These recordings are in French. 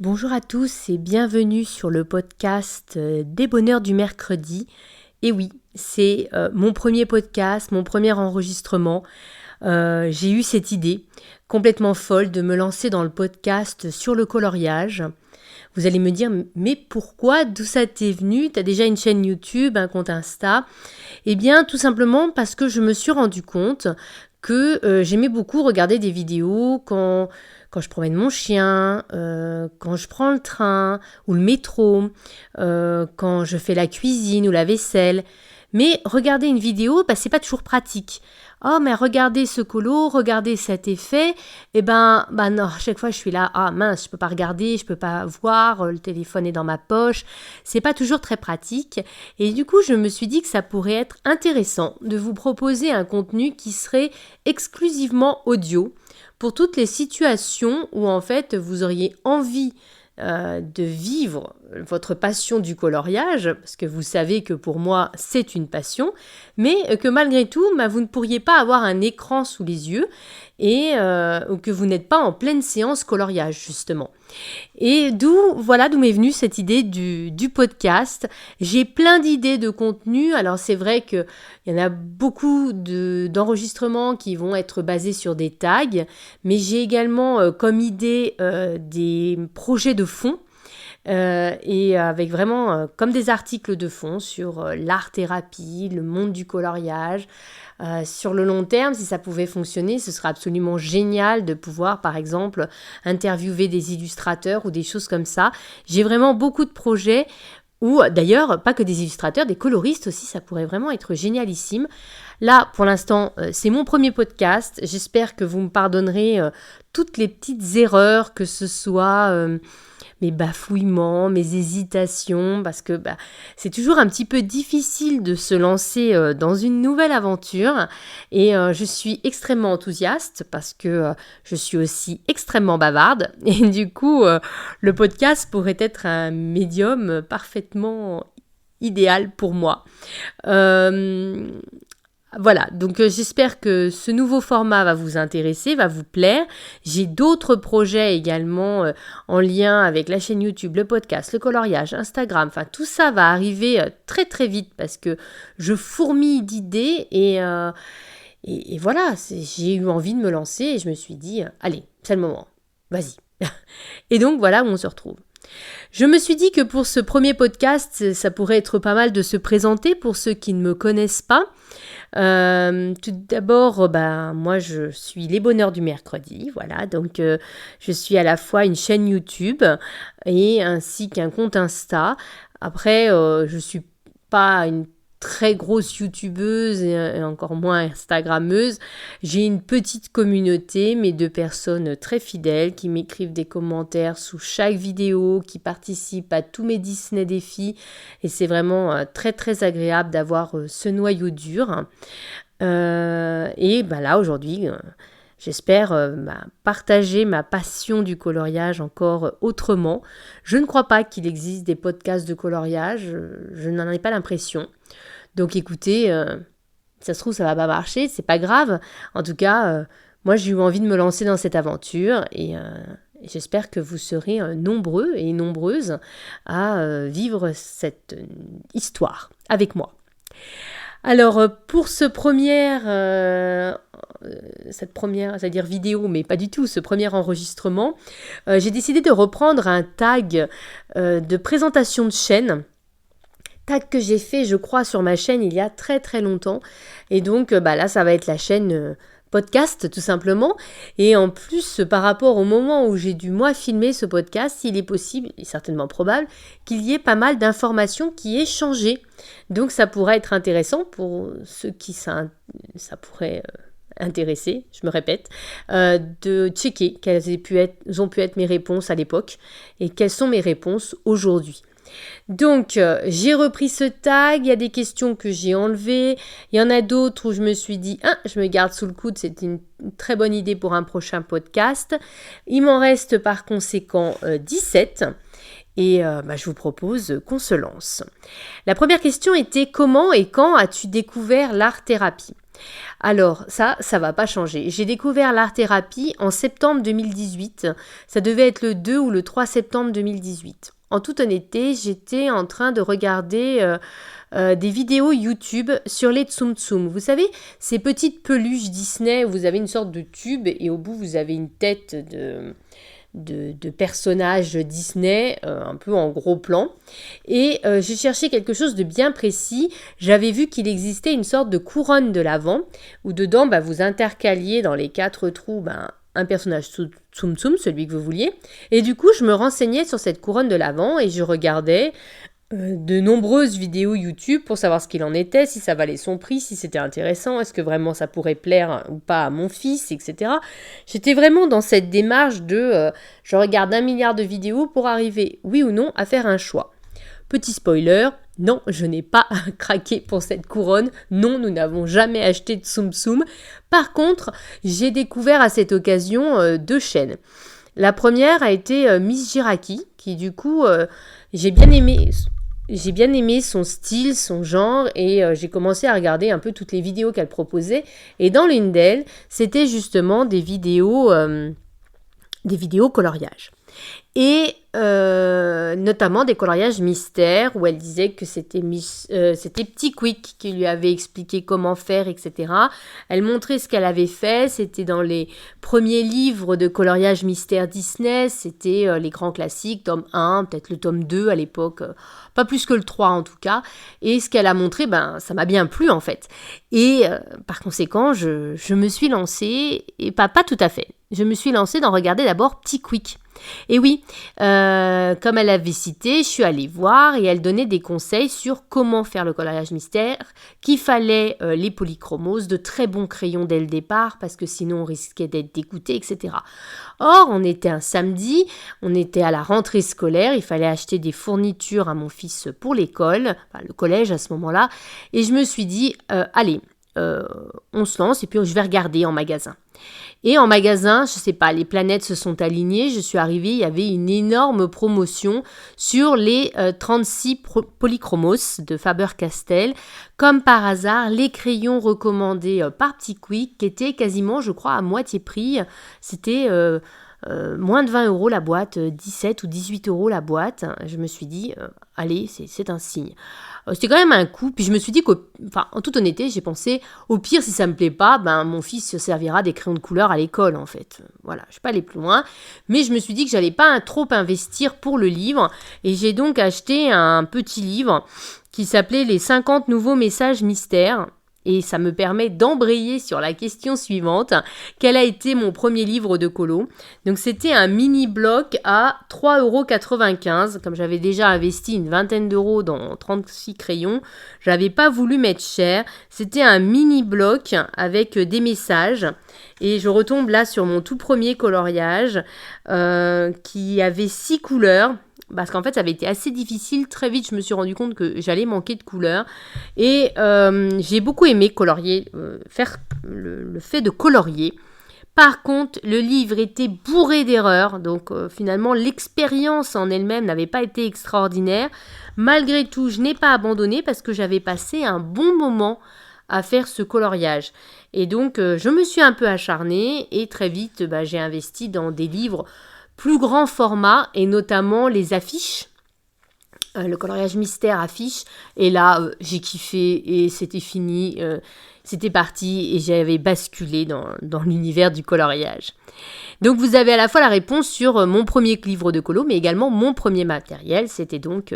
Bonjour à tous et bienvenue sur le podcast des bonheurs du mercredi. Et oui, c'est mon premier podcast, mon premier enregistrement. J'ai eu cette idée complètement folle de me lancer dans le podcast sur le coloriage. Vous allez me dire, mais pourquoi, d'où ça t'est venu? T'as déjà une chaîne YouTube, un compte Insta? Eh bien, tout simplement parce que je me suis rendu compte que j'aimais beaucoup regarder des vidéos quand je promène mon chien, quand je prends le train ou le métro, quand je fais la cuisine ou la vaisselle. Mais regarder une vidéo, c'est pas toujours pratique. Oh, mais regardez ce colo, regardez cet effet. Non, à chaque fois je suis là, mince, je peux pas regarder, je peux pas voir, le téléphone est dans ma poche. C'est pas toujours très pratique. Et du coup, je me suis dit que ça pourrait être intéressant de vous proposer un contenu qui serait exclusivement audio pour toutes les situations où en fait vous auriez envie de vivre votre passion du coloriage, parce que vous savez que pour moi c'est une passion, mais que malgré tout vous ne pourriez pas avoir un écran sous les yeux et que vous n'êtes pas en pleine séance coloriage justement. Et d'où m'est venue cette idée du podcast. J'ai plein d'idées de contenu. Alors c'est vrai qu'il y en a beaucoup d'enregistrements qui vont être basés sur des tags, mais j'ai également comme idée des projets de fond. Et avec vraiment comme des articles de fond sur l'art-thérapie, le monde du coloriage. Sur le long terme, si ça pouvait fonctionner, ce serait absolument génial de pouvoir, par exemple, interviewer des illustrateurs ou des choses comme ça. J'ai vraiment beaucoup de projets ou d'ailleurs, pas que des illustrateurs, des coloristes aussi, ça pourrait vraiment être génialissime. Là, pour l'instant, c'est mon premier podcast. J'espère que vous me pardonnerez toutes les petites erreurs, que ce soit mes bafouillements, mes hésitations, parce que c'est toujours un petit peu difficile de se lancer dans une nouvelle aventure. Et je suis extrêmement enthousiaste parce que je suis aussi extrêmement bavarde. Et du coup, le podcast pourrait être un médium parfaitement idéal pour moi. Voilà, donc j'espère que ce nouveau format va vous intéresser, va vous plaire. J'ai d'autres projets également en lien avec la chaîne YouTube, le podcast, le coloriage, Instagram. Enfin, tout ça va arriver très très vite parce que je fourmille d'idées et voilà, j'ai eu envie de me lancer et je me suis dit, allez, c'est le moment, vas-y. Et donc voilà où on se retrouve. Je me suis dit que pour ce premier podcast, ça pourrait être pas mal de se présenter pour ceux qui ne me connaissent pas. Tout d'abord, moi je suis Les Bonheurs du Mercredi, voilà, donc je suis à la fois une chaîne YouTube et ainsi qu'un compte Insta. Après, je suis pas une très grosse youtubeuse et encore moins instagrammeuse. J'ai une petite communauté, mais de personnes très fidèles qui m'écrivent des commentaires sous chaque vidéo, qui participent à tous mes Disney défis et c'est vraiment très très agréable d'avoir ce noyau dur. Et là aujourd'hui, j'espère partager ma passion du coloriage encore autrement. Je ne crois pas qu'il existe des podcasts de coloriage, je n'en ai pas l'impression. Donc écoutez, ça se trouve ça va pas marcher, c'est pas grave. En tout cas, moi j'ai eu envie de me lancer dans cette aventure et j'espère que vous serez nombreux et nombreuses à vivre cette histoire avec moi. Alors pour cette première, c'est-à-dire vidéo, mais pas du tout, ce premier enregistrement, j'ai décidé de reprendre un tag de présentation de chaîne. Tag que j'ai fait, je crois, sur ma chaîne il y a très très longtemps. Et donc là, ça va être la chaîne podcast tout simplement. Et en plus, par rapport au moment où j'ai dû moi filmer ce podcast, il est possible, et certainement probable, qu'il y ait pas mal d'informations qui aient changé. Donc ça pourrait être intéressant pour ceux qui ça pourrait intéresser, je me répète, de checker quelles ont pu être mes réponses à l'époque et quelles sont mes réponses aujourd'hui. Donc, j'ai repris ce tag, il y a des questions que j'ai enlevées, il y en a d'autres où je me suis dit, je me garde sous le coude, c'est une très bonne idée pour un prochain podcast. Il m'en reste par conséquent 17 et je vous propose qu'on se lance. La première question était, comment et quand as-tu découvert l'art-thérapie ? Alors ça va pas changer. J'ai découvert l'art-thérapie en septembre 2018. Ça devait être le 2 ou le 3 septembre 2018. En toute honnêteté, j'étais en train de regarder des vidéos YouTube sur les Tsum Tsum. Vous savez, ces petites peluches Disney où vous avez une sorte de tube et au bout vous avez une tête de personnages Disney, un peu en gros plan. Et j'ai cherché quelque chose de bien précis. J'avais vu qu'il existait une sorte de couronne de l'Avent où dedans vous intercaliez dans les 4 trous un personnage Tsum Tsum, celui que vous vouliez. Et du coup, je me renseignais sur cette couronne de l'Avent et je regardais de nombreuses vidéos YouTube pour savoir ce qu'il en était, si ça valait son prix, si c'était intéressant, est-ce que vraiment ça pourrait plaire ou pas à mon fils, etc. J'étais vraiment dans cette démarche de je regarde 1 milliard de vidéos pour arriver, oui ou non, à faire un choix. Petit spoiler, non, je n'ai pas craqué pour cette couronne. Non, nous n'avons jamais acheté de Tsum Tsum. Par contre, j'ai découvert à cette occasion 2 chaînes. La première a été Miss Jiraki, qui du coup, j'ai bien aimé son style, son genre, et j'ai commencé à regarder un peu toutes les vidéos qu'elle proposait. Et dans l'une d'elles, c'était justement des vidéos coloriage. Et notamment des coloriages mystères où elle disait que c'était Petit Quick qui lui avait expliqué comment faire, etc. Elle montrait ce qu'elle avait fait, c'était dans les premiers livres de coloriage mystère Disney, c'était les grands classiques, tome 1, peut-être le tome 2 à l'époque, pas plus que le 3 en tout cas, et ce qu'elle a montré, ça m'a bien plu en fait. Et par conséquent, je me suis lancée, et pas tout à fait, je me suis lancée dans regarder d'abord Petit Quick. Et oui, comme elle avait cité, je suis allée voir et elle donnait des conseils sur comment faire le coloriage mystère, qu'il fallait les polychromos, de très bons crayons dès le départ parce que sinon on risquait d'être dégoûté, etc. Or, on était un samedi, on était à la rentrée scolaire, il fallait acheter des fournitures à mon fils pour l'école, le collège à ce moment-là, et je me suis dit, allez, on se lance et puis je vais regarder en magasin. Et en magasin, je sais pas, les planètes se sont alignées, je suis arrivée, il y avait une énorme promotion sur les 36 polychromos de Faber-Castell. Comme par hasard, les crayons recommandés par Petit Quick qui étaient quasiment, je crois, à moitié prix. C'était moins de 20 € la boîte, 17 ou 18 € la boîte. Je me suis dit, allez, c'est un signe. C'était quand même un coup, puis je me suis dit en toute honnêteté, j'ai pensé, au pire, si ça me plaît pas, mon fils se servira des crayons de couleur à l'école, en fait. Voilà, je suis pas allée plus loin, mais je me suis dit que j'allais pas trop investir pour le livre, et j'ai donc acheté un petit livre qui s'appelait « Les 50 nouveaux messages mystères ». Et ça me permet d'embrayer sur la question suivante. Quel a été mon premier livre de colo ? Donc c'était un mini-bloc à 3,95 €. Comme j'avais déjà investi une vingtaine d'euros dans 36 crayons, j'avais pas voulu mettre cher. C'était un mini-bloc avec des messages. Et je retombe là sur mon tout premier coloriage qui avait 6 couleurs. Parce qu'en fait, ça avait été assez difficile. Très vite, je me suis rendu compte que j'allais manquer de couleurs. Et j'ai beaucoup aimé colorier, faire le fait de colorier. Par contre, le livre était bourré d'erreurs. Donc, finalement, l'expérience en elle-même n'avait pas été extraordinaire. Malgré tout, je n'ai pas abandonné parce que j'avais passé un bon moment à faire ce coloriage. Et donc, je me suis un peu acharnée et très vite, j'ai investi dans des livres plus grand format et notamment les affiches, le coloriage mystère affiche, et là j'ai kiffé et c'était fini, c'était parti et j'avais basculé dans l'univers du coloriage. Donc vous avez à la fois la réponse sur mon premier livre de colo mais également mon premier matériel, c'était donc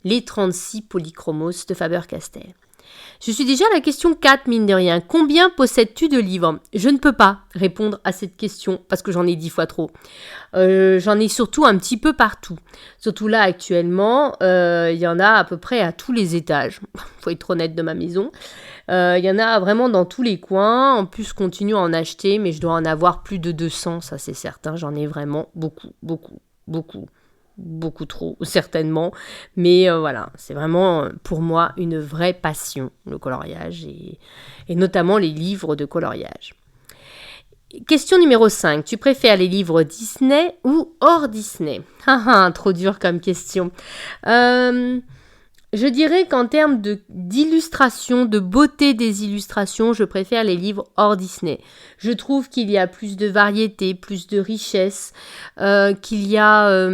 les 36 polychromos de Faber-Castell. Je suis déjà à la question 4, mine de rien. Combien possèdes-tu de livres ? Je ne peux pas répondre à cette question parce que j'en ai 10 fois trop. J'en ai surtout un petit peu partout. Surtout là, actuellement, il y en a à peu près à tous les étages. Faut être honnête de ma maison. Il y en a vraiment dans tous les coins. En plus, je continue à en acheter, mais je dois en avoir plus de 200, ça c'est certain. J'en ai vraiment beaucoup trop certainement, mais voilà, c'est vraiment pour moi une vraie passion, le coloriage et notamment les livres de coloriage. Question numéro 5, tu préfères les livres Disney ou hors Disney ? Trop dur comme question. Je dirais qu'en termes d'illustration, de beauté des illustrations, je préfère les livres hors Disney. Je trouve qu'il y a plus de variété, plus de richesse, qu'il y a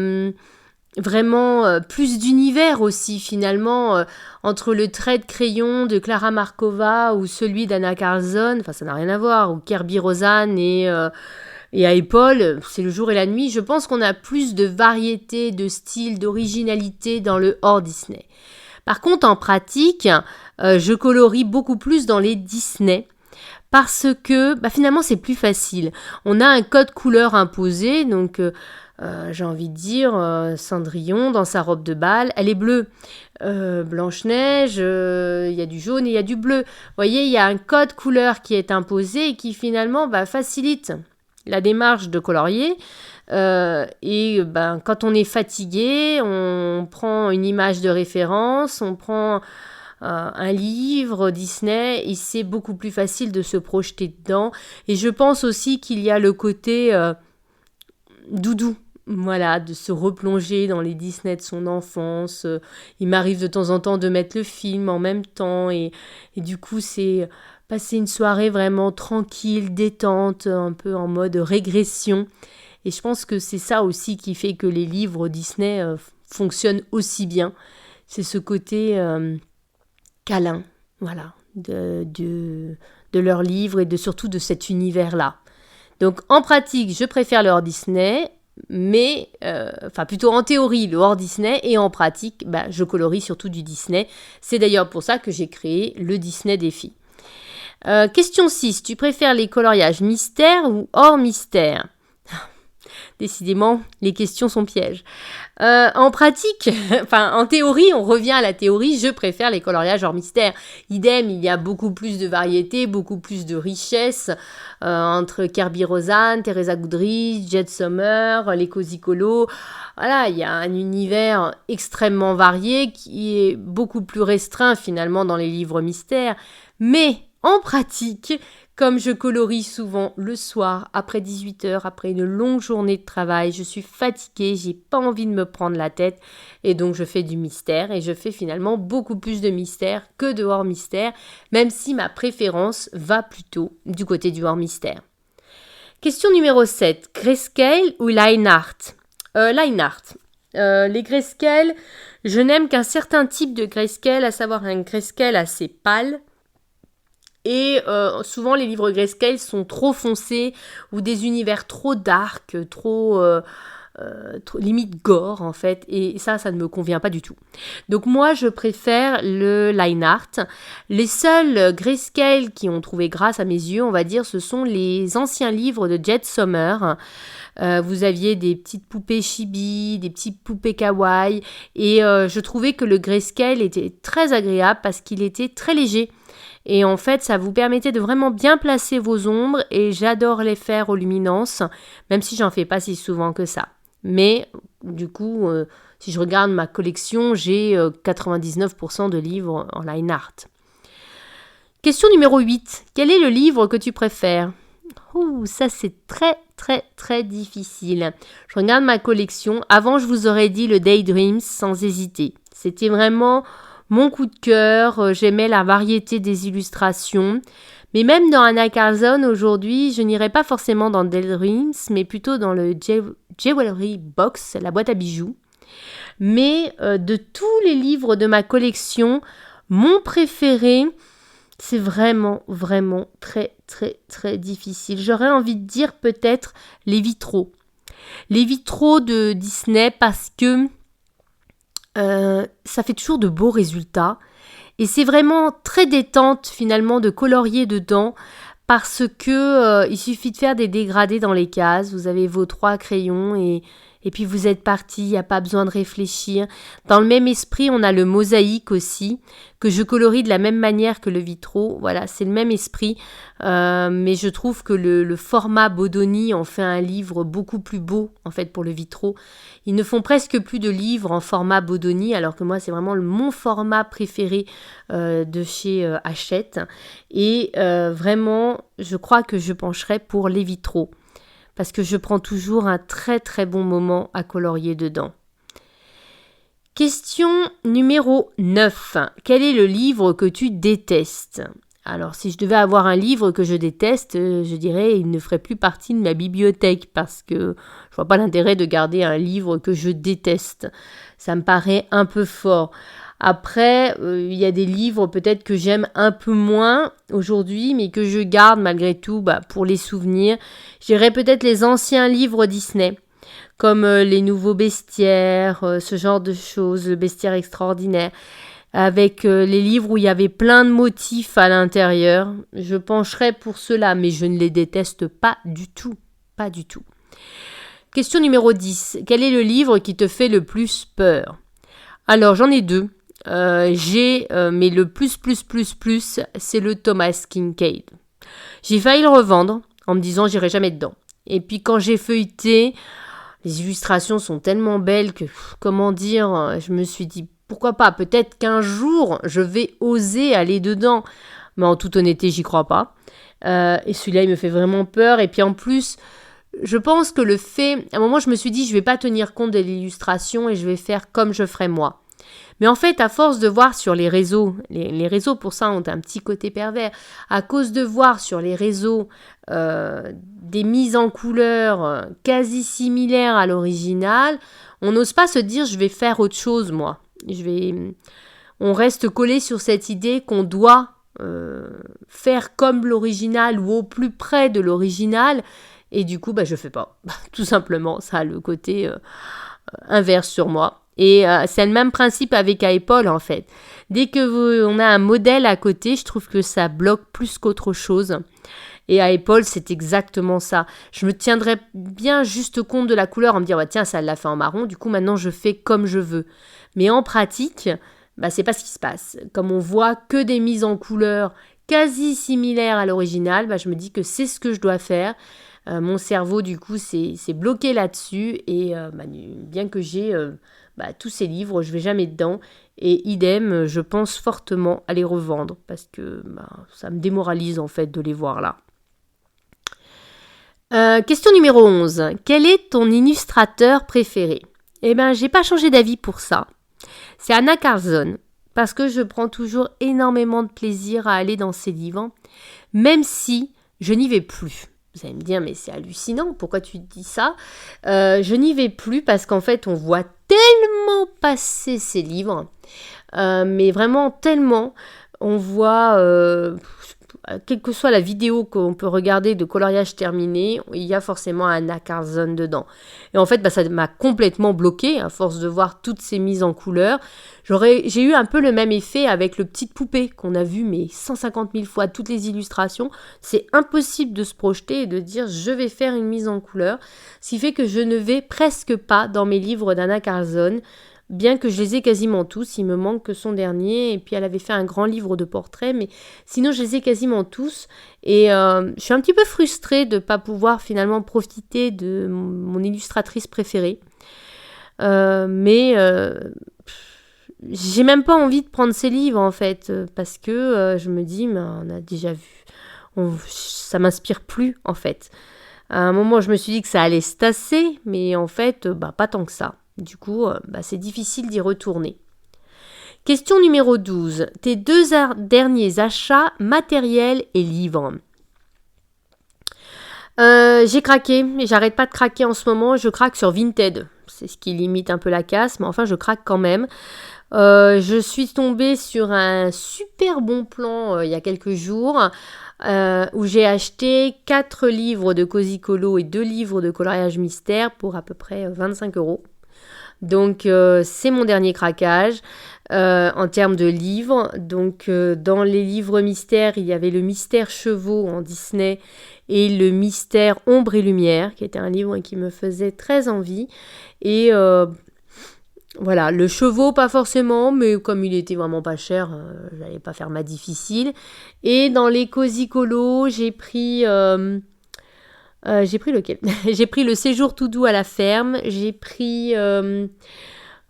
vraiment plus d'univers aussi finalement entre le trait de crayon de Clara Markova ou celui d'Anna Carlson, enfin ça n'a rien à voir, ou Kirby Rosen et à Apple, c'est le jour et la nuit. Je pense qu'on a plus de variété, de style, d'originalité dans le hors Disney. Par contre, en pratique, je colorie beaucoup plus dans les Disney parce que finalement, c'est plus facile. On a un code couleur imposé, donc j'ai envie de dire Cendrillon dans sa robe de bal, elle est bleue. Blanche-Neige, il y a du jaune et il y a du bleu. Vous voyez, il y a un code couleur qui est imposé et qui finalement facilite la démarche de colorier. Quand on est fatigué, on prend une image de référence, on prend un livre Disney et c'est beaucoup plus facile de se projeter dedans. Et je pense aussi qu'il y a le côté doudou. Voilà, de se replonger dans les Disney de son enfance. Il m'arrive de temps en temps de mettre le film en même temps et du coup c'est passer une soirée vraiment tranquille, détente, un peu en mode régression. Et je pense que c'est ça aussi qui fait que les livres Disney fonctionnent aussi bien. C'est ce côté câlin, voilà, de leurs livres et surtout de cet univers-là. Donc en pratique, je préfère le hors Disney, mais plutôt en théorie le hors Disney et en pratique, je colorie surtout du Disney. C'est d'ailleurs pour ça que j'ai créé le Disney Défi. Question 6, tu préfères les coloriages mystère ou hors mystère ? Décidément, les questions sont pièges. En pratique, en théorie, on revient à la théorie, je préfère les coloriages hors mystère. Idem, il y a beaucoup plus de variété, beaucoup plus de richesse entre Kirby Rosen, Teresa Goodrich, Jed Summer, les Cosicolos. Voilà, il y a un univers extrêmement varié qui est beaucoup plus restreint finalement dans les livres mystères. Mais en pratique, comme je colorie souvent le soir, après 18h, après une longue journée de travail, je suis fatiguée, j'ai pas envie de me prendre la tête et donc je fais du mystère et je fais finalement beaucoup plus de mystère que de hors mystère, même si ma préférence va plutôt du côté du hors mystère. Question numéro 7, grayscale ou line art ? Line art. Les grayscale, je n'aime qu'un certain type de grayscale, à savoir un grayscale assez pâle. Et souvent, les livres grayscale sont trop foncés ou des univers trop dark, trop limite gore en fait. Et ça ne me convient pas du tout. Donc moi, je préfère le line art. Les seuls grayscale qui ont trouvé grâce à mes yeux, on va dire, ce sont les anciens livres de Jed Summer. Vous aviez des petites poupées chibi, des petites poupées kawaii. Et je trouvais que le grayscale était très agréable parce qu'il était très léger. Et en fait, ça vous permettait de vraiment bien placer vos ombres et j'adore les faire aux luminances, même si j'en fais pas si souvent que ça. Mais du coup, si je regarde ma collection, j'ai 99% de livres en line art. Question numéro 8. Quel est le livre que tu préfères ? Ça c'est très très très difficile. Je regarde ma collection. Avant, je vous aurais dit le Daydreams sans hésiter. C'était vraiment mon coup de cœur, j'aimais la variété des illustrations. Mais même dans Anna Carlson, aujourd'hui, je n'irais pas forcément dans Daydreams, mais plutôt dans le Jewelry Box, la boîte à bijoux. Mais de tous les livres de ma collection, mon préféré, c'est vraiment, vraiment très, très, très difficile. J'aurais envie de dire peut-être les vitraux. Les vitraux de Disney parce que ça fait toujours de beaux résultats et c'est vraiment très détente finalement de colorier dedans parce que il suffit de faire des dégradés dans les cases, vous avez vos 3 crayons et puis vous êtes parti, il n'y a pas besoin de réfléchir. Dans le même esprit, on a le mosaïque aussi, que je colorie de la même manière que le vitraux. Voilà, c'est le même esprit, mais je trouve que le format Bodoni en fait un livre beaucoup plus beau en fait pour le vitraux. Ils ne font presque plus de livres en format Bodoni, alors que moi c'est vraiment mon format préféré de chez Hachette. Et vraiment, je crois que je pencherai pour les vitraux. Parce que je prends toujours un très très bon moment à colorier dedans. Question numéro 9. Quel est le livre que tu détestes ? Alors, si je devais avoir un livre que je déteste, je dirais il ne ferait plus partie de ma bibliothèque parce que je vois pas l'intérêt de garder un livre que je déteste. Ça me paraît un peu fort. Après, il y a des livres peut-être que j'aime un peu moins aujourd'hui, mais que je garde malgré tout pour les souvenirs. Je dirais peut-être les anciens livres Disney, comme les nouveaux bestiaires, ce genre de choses, le bestiaire extraordinaire. Avec les livres où il y avait plein de motifs à l'intérieur. Je pencherais pour cela, mais je ne les déteste pas du tout. Pas du tout. Question numéro 10. Quel est le livre qui te fait le plus peur ? Alors, j'en ai deux. Mais le plus, c'est le Thomas Kinkade. J'ai failli le revendre en me disant j'irai jamais dedans. Et puis quand j'ai feuilleté, les illustrations sont tellement belles que, comment dire, je me suis dit pourquoi pas, peut-être qu'un jour, je vais oser aller dedans. Mais en toute honnêteté, j'y crois pas. Et celui-là, il me fait vraiment peur. Et puis en plus, je pense que le fait... À un moment, je me suis dit, je vais pas tenir compte de l'illustration et je vais faire comme je ferais moi. Mais en fait, à force de voir sur les réseaux, les réseaux pour ça ont un petit côté pervers, à cause de voir sur les réseaux des mises en couleur quasi similaires à l'original, on n'ose pas se dire, je vais faire autre chose, moi. On reste collé sur cette idée qu'on doit faire comme l'original ou au plus près de l'original et du coup je fais pas, tout simplement. Ça a le côté inverse sur moi et c'est le même principe avec Apple en fait. Dès que on a un modèle à côté, je trouve que ça bloque plus qu'autre chose. Et à Apple, c'est exactement ça. Je me tiendrais bien juste compte de la couleur en me disant tiens, ça l'a fait en marron, du coup maintenant je fais comme je veux. Mais en pratique, c'est pas ce qui se passe. Comme on voit que des mises en couleur quasi similaires à l'original, je me dis que c'est ce que je dois faire. Mon cerveau, du coup, s'est bloqué là-dessus. Et bien que j'ai tous ces livres, je vais jamais dedans. Et idem, je pense fortement à les revendre parce que ça me démoralise en fait de les voir là. Question numéro 11. Quel est ton illustrateur préféré ? J'ai pas changé d'avis pour ça. C'est Anna Carlson, parce que je prends toujours énormément de plaisir à aller dans ses livres, même si je n'y vais plus. Vous allez me dire, mais c'est hallucinant, pourquoi tu dis ça ? Je n'y vais plus parce qu'en fait, on voit tellement passer ces livres, mais vraiment tellement, on voit... quelle que soit la vidéo qu'on peut regarder de coloriage terminé, il y a forcément Anna Carlson dedans. Et en fait, ça m'a complètement bloqué à force de voir toutes ces mises en couleur. J'ai eu un peu le même effet avec le Petite Poupée qu'on a vu 150 000 fois, toutes les illustrations. C'est impossible de se projeter et de dire je vais faire une mise en couleur. Ce qui fait que je ne vais presque pas dans mes livres d'Anna Carlson. Bien que je les ai quasiment tous, il me manque que son dernier, et puis elle avait fait un grand livre de portraits, mais sinon je les ai quasiment tous, et je suis un petit peu frustrée de ne pas pouvoir finalement profiter de mon illustratrice préférée, mais j'ai même pas envie de prendre ses livres en fait, parce que je me dis, on a déjà vu, ça m'inspire plus en fait. À un moment je me suis dit que ça allait se tasser, mais en fait pas tant que ça. Du coup, c'est difficile d'y retourner. Question numéro 12. Tes deux derniers achats matériels et livres. J'ai craqué, mais j'arrête pas de craquer en ce moment. Je craque sur Vinted. C'est ce qui limite un peu la casse, mais enfin, je craque quand même. Je suis tombée sur un super bon plan il y a quelques jours où j'ai acheté 4 livres de Cozy Colo et 2 livres de coloriage mystère pour à peu près 25 €. Donc, c'est mon dernier craquage en termes de livres. Donc, dans les livres mystères, il y avait le Mystère Chevaux en Disney et le Mystère Ombre et Lumière, qui était un livre qui me faisait très envie. Et voilà, le Chevaux, pas forcément, mais comme il était vraiment pas cher, je n'allais pas faire ma difficile. Et dans les Cozy Colo, j'ai pris lequel ? J'ai pris le Séjour tout doux à la ferme. J'ai pris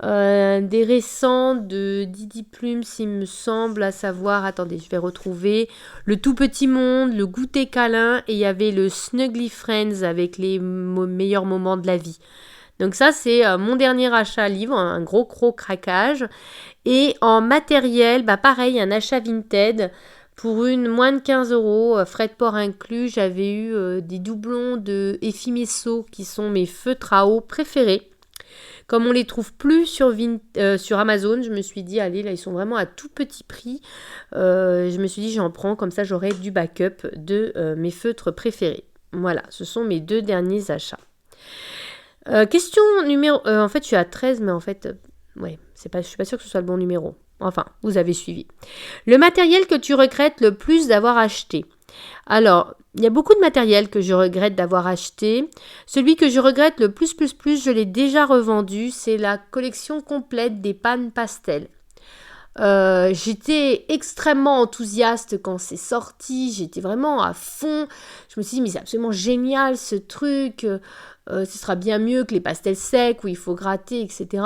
des récents de Didi Plume, s'il me semble, à savoir, attendez, je vais retrouver le Tout Petit Monde, le Goûter câlin, et il y avait le Snuggly Friends avec les meilleurs moments de la vie. Donc ça, c'est mon dernier achat livre, un gros craquage. Et en matériel, pareil, un achat Vinted pour moins de 15 €, frais de port inclus. J'avais eu des doublons de Effimesso qui sont mes feutres à eau préférés. Comme on les trouve plus sur Amazon, je me suis dit, allez, là, ils sont vraiment à tout petit prix. Je me suis dit, j'en prends, comme ça, j'aurai du backup de mes feutres préférés. Voilà, ce sont mes 2 derniers achats. Question numéro... en fait, je suis à 13, mais en fait... ouais, je suis pas sûre que ce soit le bon numéro. Enfin, vous avez suivi. Le matériel que tu regrettes le plus d'avoir acheté. Alors, il y a beaucoup de matériel que je regrette d'avoir acheté. Celui que je regrette le plus, je l'ai déjà revendu. C'est la collection complète des pannes pastel. J'étais extrêmement enthousiaste quand c'est sorti. J'étais vraiment à fond. Je me suis dit, mais c'est absolument génial ce truc. Ce sera bien mieux que les pastels secs où il faut gratter, etc.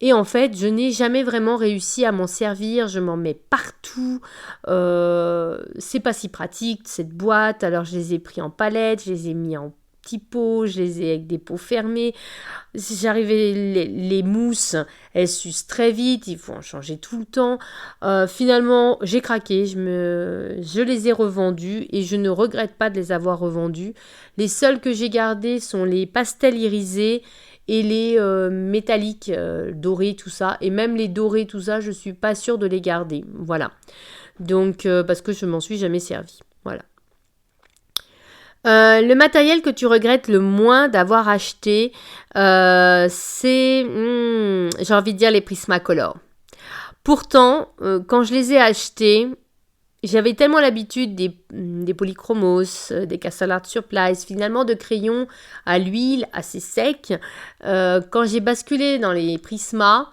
Et en fait, je n'ai jamais vraiment réussi à m'en servir. Je m'en mets partout. C'est pas si pratique, cette boîte. Alors, je les ai pris en palette, je les ai mis en petits pots, je les ai avec des pots fermés. J'arrivais, les mousses, elles s'usent très vite. Il faut en changer tout le temps. Finalement, j'ai craqué. Je les ai revendus et je ne regrette pas de les avoir revendus. Les seuls que j'ai gardés sont les pastels irisés et les métalliques dorés, tout ça. Et même les dorés, tout ça, je ne suis pas sûre de les garder. Voilà. Donc, parce que je m'en suis jamais servi. Voilà. Le matériel que tu regrettes le moins d'avoir acheté, c'est, j'ai envie de dire, les Prismacolor. Pourtant, quand je les ai achetés, j'avais tellement l'habitude des polychromos, des Castle Art Supplies, finalement de crayons à l'huile assez secs. Quand j'ai basculé dans les Prisma,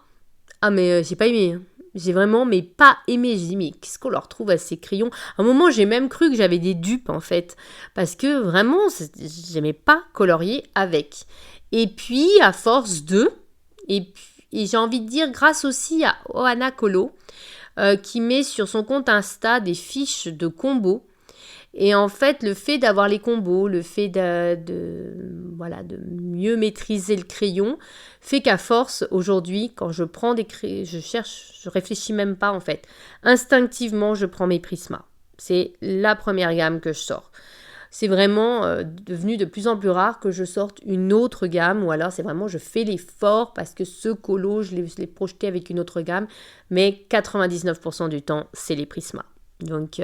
j'ai pas aimé. J'ai vraiment pas aimé. J'ai dit, mais qu'est-ce qu'on leur trouve à ces crayons ? À un moment, j'ai même cru que j'avais des dupes, en fait. Parce que vraiment, j'aimais pas colorier avec. Et puis, à force et j'ai envie de dire, grâce aussi à Ohana Colo, qui met sur son compte Insta des fiches de combos. Et en fait, le fait d'avoir les combos, le fait de mieux maîtriser le crayon, fait qu'à force, aujourd'hui, quand je prends des crayons, je réfléchis même pas en fait. Instinctivement, je prends mes Prisma. C'est la première gamme que je sors. C'est vraiment devenu de plus en plus rare que je sorte une autre gamme, ou alors c'est vraiment je fais l'effort parce que ce colo, je l'ai projeté avec une autre gamme, mais 99% du temps, c'est les Prisma. Donc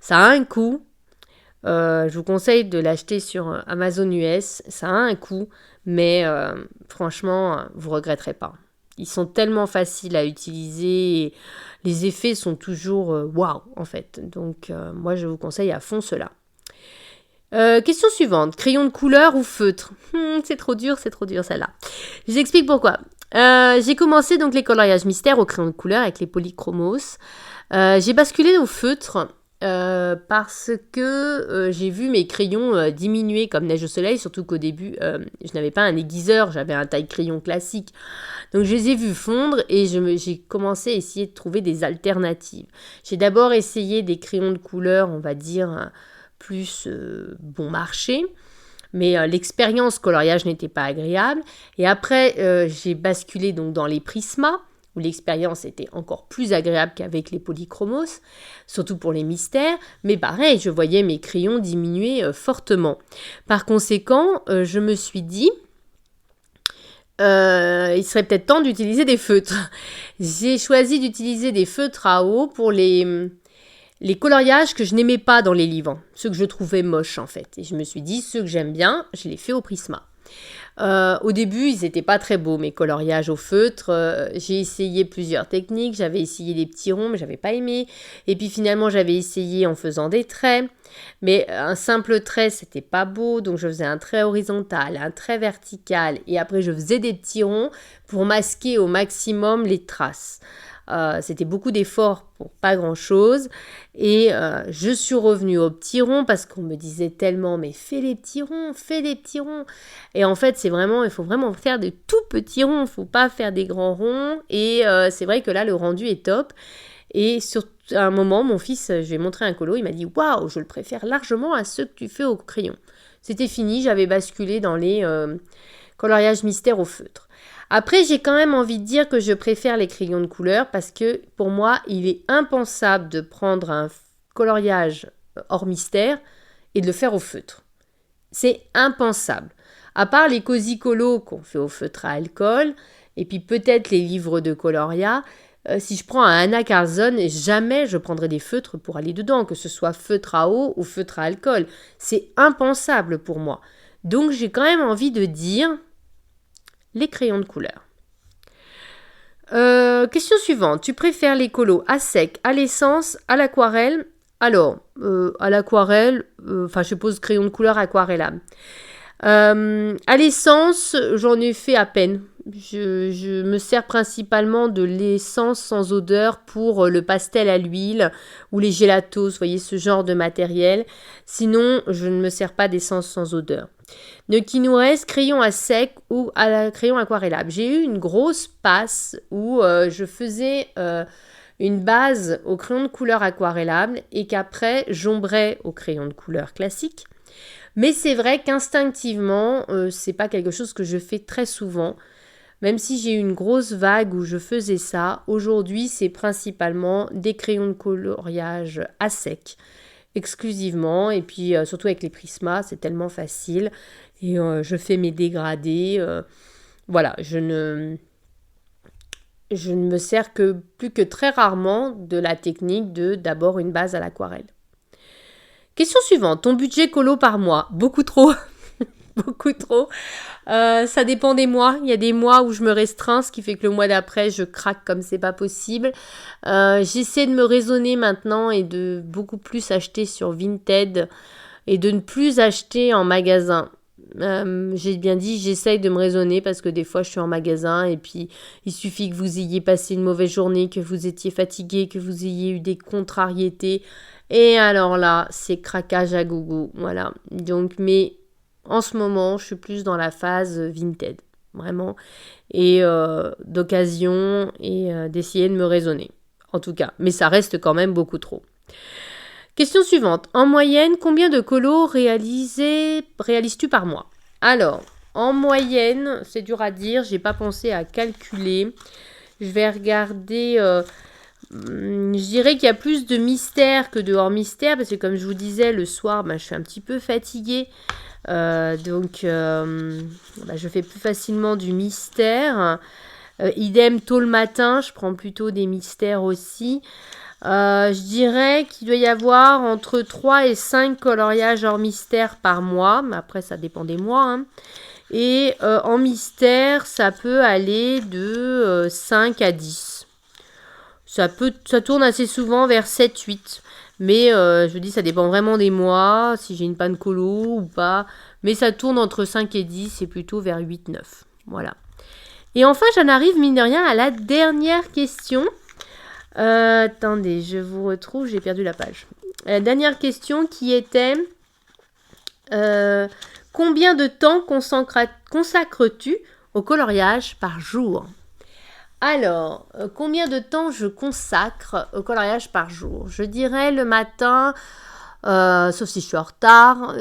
ça a un coût. Je vous conseille de l'acheter sur Amazon US. Ça a un coût, mais franchement, vous ne regretterez pas. Ils sont tellement faciles à utiliser. Et les effets sont toujours waouh, en fait. Donc, moi, je vous conseille à fond cela. Question suivante. Crayon de couleur ou feutre ? C'est trop dur celle-là. Je vous explique pourquoi. J'ai commencé donc les coloriages mystères au crayon de couleur avec les polychromos. J'ai basculé au feutre parce que j'ai vu mes crayons diminuer comme neige au soleil, surtout qu'au début, je n'avais pas un aiguiseur, j'avais un taille-crayon classique. Donc je les ai vus fondre et j'ai commencé à essayer de trouver des alternatives. J'ai d'abord essayé des crayons de couleur, on va dire, plus bon marché. Mais l'expérience coloriage n'était pas agréable. Et après, j'ai basculé donc dans les Prisma, où l'expérience était encore plus agréable qu'avec les polychromos, surtout pour les mystères. Mais pareil, je voyais mes crayons diminuer fortement. Par conséquent, je me suis dit, il serait peut-être temps d'utiliser des feutres. J'ai choisi d'utiliser des feutres à eau pour les coloriages que je n'aimais pas dans les livres, ceux que je trouvais moches en fait. Et je me suis dit, ceux que j'aime bien, je les fais au Prisma. Au début, ils n'étaient pas très beaux, mes coloriages au feutre. J'ai essayé plusieurs techniques. J'avais essayé des petits ronds, mais j'avais pas aimé. Et puis finalement, j'avais essayé en faisant des traits. Mais un simple trait, c'était pas beau. Donc je faisais un trait horizontal, un trait vertical. Et après, je faisais des petits ronds pour masquer au maximum les traces. C'était beaucoup d'efforts pour pas grand-chose. Et je suis revenue aux petits ronds parce qu'on me disait tellement « mais fais les petits ronds, fais les petits ronds ». Et en fait, il faut vraiment faire de tout petits ronds, il ne faut pas faire des grands ronds. Et c'est vrai que là, le rendu est top. Et à un moment, mon fils, je lui ai montré un colo, il m'a dit « waouh, je le préfère largement à ceux que tu fais au crayon ». C'était fini, j'avais basculé dans les coloriage mystère au feutre. Après, j'ai quand même envie de dire que je préfère les crayons de couleur parce que pour moi, il est impensable de prendre un coloriage hors mystère et de le faire au feutre. C'est impensable. À part les cosy colos qu'on fait au feutre à alcool, et puis peut-être les livres de coloria, si je prends un Anna Carlson, jamais je prendrai des feutres pour aller dedans, que ce soit feutre à eau ou feutre à alcool. C'est impensable pour moi. Donc j'ai quand même envie de dire les crayons de couleur. Question suivante. Tu préfères les colos à sec, à l'essence, à l'aquarelle? Alors, à l'aquarelle, je pose crayon de couleur aquarellable. À l'essence, j'en ai fait à peine. Je me sers principalement de l'essence sans odeur pour le pastel à l'huile ou les gélatos, vous voyez, ce genre de matériel. Sinon, je ne me sers pas d'essence sans odeur. Donc, il nous reste crayon à sec ou crayon aquarellable. J'ai eu une grosse passe où je faisais une base au crayon de couleur aquarellable et qu'après, j'ombrais au crayon de couleur classique. Mais c'est vrai qu'instinctivement, c'est pas quelque chose que je fais très souvent. Même si j'ai eu une grosse vague où je faisais ça, aujourd'hui, c'est principalement des crayons de coloriage à sec, exclusivement. Et puis, surtout avec les Prisma, c'est tellement facile. Et je fais mes dégradés. Voilà, je ne me sers plus que très rarement de la technique de d'abord une base à l'aquarelle. Question suivante, ton budget colo par mois? Beaucoup trop. Beaucoup trop. Ça dépend des mois. Il y a des mois où je me restreins, ce qui fait que le mois d'après, je craque comme c'est pas possible. J'essaie de me raisonner maintenant et de beaucoup plus acheter sur Vinted et de ne plus acheter en magasin. J'ai bien dit, j'essaye de me raisonner parce que des fois je suis en magasin et puis il suffit que vous ayez passé une mauvaise journée, que vous étiez fatigué, que vous ayez eu des contrariétés. Et alors là, c'est craquage à gogo. Voilà. Donc, mais en ce moment, je suis plus dans la phase Vinted. Vraiment. Et d'occasion et d'essayer de me raisonner. En tout cas. Mais ça reste quand même beaucoup trop. Question suivante. En moyenne, combien de colos réalises-tu par mois? Alors, en moyenne, c'est dur à dire. J'ai pas pensé à calculer. Je vais regarder... je dirais qu'il y a plus de mystère que de hors mystère parce que comme je vous disais, le soir, je suis un petit peu fatiguée. Donc, je fais plus facilement du mystère. Idem tôt le matin, je prends plutôt des mystères aussi. Je dirais qu'il doit y avoir entre 3 et 5 coloriages hors mystère par mois. Mais après, ça dépend des mois. Hein. Et en mystère, ça peut aller de 5 à 10. Ça tourne assez souvent vers 7-8. Mais je dis, ça dépend vraiment des mois, si j'ai une panne colo ou pas. Mais ça tourne entre 5 et 10 et plutôt vers 8-9. Voilà. Et enfin, j'en arrive, mine de rien, à la dernière question. Attendez, je vous retrouve, j'ai perdu la page. La dernière question qui était combien de temps consacres-tu au coloriage par jour? Alors, combien de temps je consacre au coloriage par jour? Je dirais le matin, sauf si je suis en retard,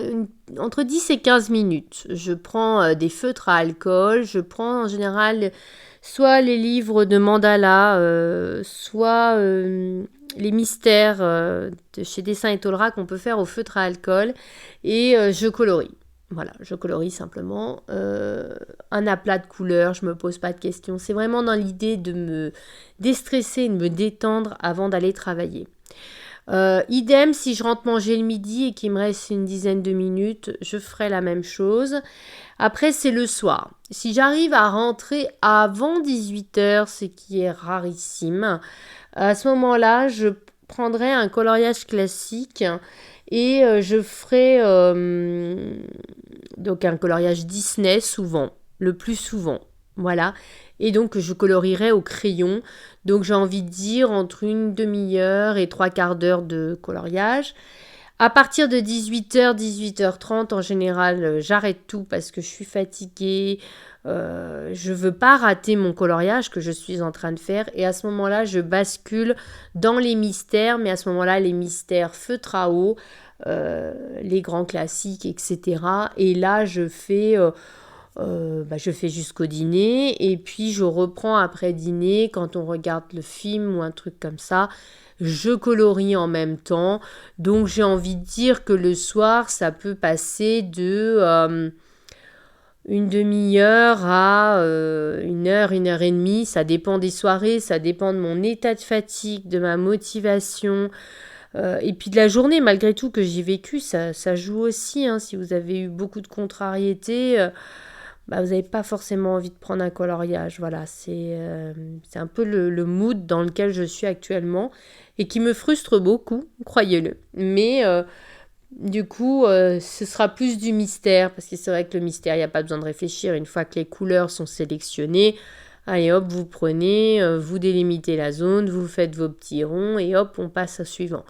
entre 10 et 15 minutes. Je prends des feutres à alcool, je prends en général soit les livres de mandala, soit les mystères de chez Dessin et Tolera qu'on peut faire au feutre à alcool, et je colorie. Voilà, je colorie simplement un aplat de couleurs, je me pose pas de questions. C'est vraiment dans l'idée de me déstresser, de me détendre avant d'aller travailler. Idem, si je rentre manger le midi et qu'il me reste une dizaine de minutes, je ferai la même chose. Après, c'est le soir. Si j'arrive à rentrer avant 18h, ce qui est rarissime, à ce moment-là, je prendrai un coloriage classique et je ferai donc un coloriage Disney souvent, le plus souvent. Voilà. Et donc, je colorierai au crayon. Donc, j'ai envie de dire entre une demi-heure et 3/4 d'heure de coloriage. À partir de 18h, 18h30, en général, j'arrête tout parce que je suis fatiguée. Je veux pas rater mon coloriage que je suis en train de faire. Et à ce moment-là, je bascule dans les mystères. Mais à ce moment-là, les mystères feutre à eau, les grands classiques, etc. Et là, je fais je fais jusqu'au dîner et puis je reprends après dîner quand on regarde le film ou un truc comme ça. Je colorie en même temps. Donc j'ai envie de dire que le soir, ça peut passer de une demi-heure à 1 heure et demie. Ça dépend des soirées, ça dépend de mon état de fatigue, de ma motivation. Et puis de la journée, malgré tout, que j'ai vécu, ça joue aussi. Si vous avez eu beaucoup de contrariétés, vous n'avez pas forcément envie de prendre un coloriage. Voilà, c'est un peu le mood dans lequel je suis actuellement et qui me frustre beaucoup, croyez-le. Mais du coup, ce sera plus du mystère, parce que c'est vrai que le mystère, il n'y a pas besoin de réfléchir. Une fois que les couleurs sont sélectionnées, allez hop, vous prenez, vous délimitez la zone, vous faites vos petits ronds et hop, on passe au suivant.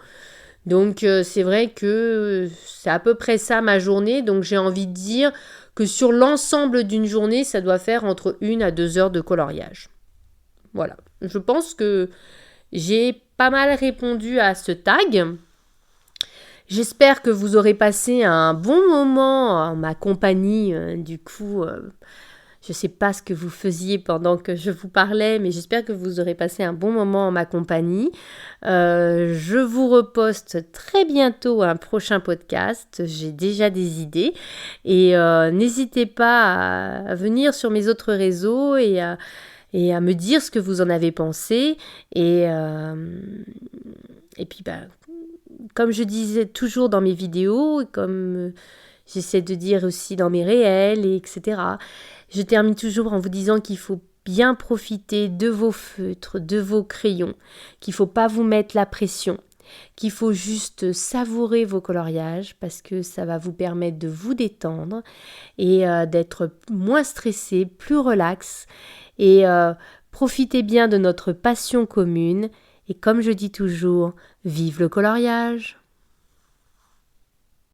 Donc c'est vrai que c'est à peu près ça ma journée. Donc j'ai envie de dire que sur l'ensemble d'une journée, ça doit faire entre 1 à 2 heures de coloriage. Voilà. Je pense que j'ai pas mal répondu à ce tag. J'espère que vous aurez passé un bon moment en ma compagnie. Je ne sais pas ce que vous faisiez pendant que je vous parlais, mais j'espère que vous aurez passé un bon moment en ma compagnie. Je vous reposte très bientôt un prochain podcast. J'ai déjà des idées. Et n'hésitez pas à venir sur mes autres réseaux et à me dire ce que vous en avez pensé. Et puis, comme je disais toujours dans mes vidéos, comme j'essaie de dire aussi dans mes réels, etc., je termine toujours en vous disant qu'il faut bien profiter de vos feutres, de vos crayons, qu'il ne faut pas vous mettre la pression, qu'il faut juste savourer vos coloriages parce que ça va vous permettre de vous détendre et d'être moins stressé, plus relax et profitez bien de notre passion commune et comme je dis toujours, vive le coloriage!